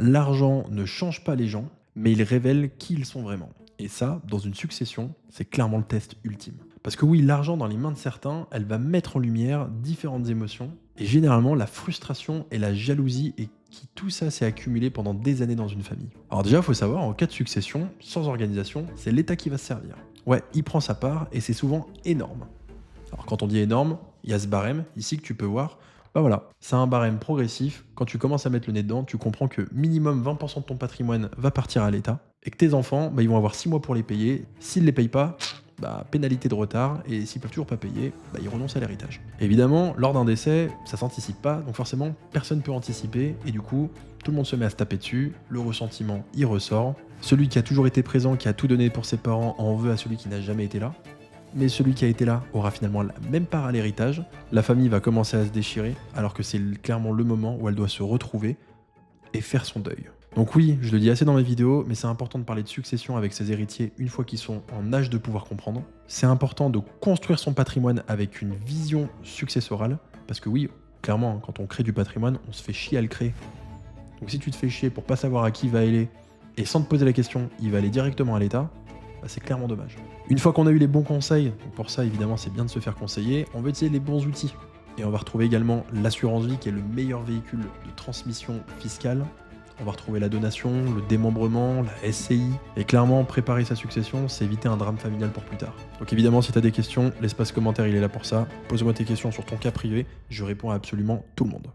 L'argent ne change pas les gens, mais il révèle qui ils sont vraiment. Et ça, dans une succession, c'est clairement le test ultime. Parce que oui, l'argent dans les mains de certains, elle va mettre en lumière différentes émotions, et généralement la frustration et la jalousie, et qui tout ça s'est accumulé pendant des années dans une famille. Alors déjà, il faut savoir, en cas de succession, sans organisation, c'est l'État qui va se servir. Ouais, il prend sa part, et c'est souvent énorme. Alors quand on dit énorme, il y a ce barème ici que tu peux voir. Bah voilà, c'est un barème progressif. Quand tu commences à mettre le nez dedans, tu comprends que minimum 20% de ton patrimoine va partir à l'État et que tes enfants, bah, ils vont avoir 6 mois pour les payer. S'ils ne les payent pas, bah, pénalité de retard, et s'ils peuvent toujours pas payer, bah, ils renoncent à l'héritage. Évidemment, lors d'un décès, ça s'anticipe pas, donc forcément, personne ne peut anticiper, et du coup, tout le monde se met à se taper dessus, le ressentiment, il ressort. Celui qui a toujours été présent, qui a tout donné pour ses parents, en veut à celui qui n'a jamais été là. Mais celui qui a été là aura finalement la même part à l'héritage. La famille va commencer à se déchirer, alors que c'est clairement le moment où elle doit se retrouver et faire son deuil. Donc oui, je le dis assez dans mes vidéos, mais c'est important de parler de succession avec ses héritiers une fois qu'ils sont en âge de pouvoir comprendre. C'est important de construire son patrimoine avec une vision successorale, parce que oui, clairement, quand on crée du patrimoine, on se fait chier à le créer. Donc si tu te fais chier pour pas savoir à qui il va aller, et sans te poser la question, il va aller directement à l'État, bah, c'est clairement dommage. Une fois qu'on a eu les bons conseils, donc pour ça évidemment c'est bien de se faire conseiller, on va utiliser les bons outils. Et on va retrouver également l'assurance vie qui est le meilleur véhicule de transmission fiscale. On va retrouver la donation, le démembrement, la SCI. Et clairement, préparer sa succession, c'est éviter un drame familial pour plus tard. Donc évidemment, si tu as des questions, l'espace commentaire il est là pour ça. Pose-moi tes questions sur ton cas privé, je réponds à absolument tout le monde.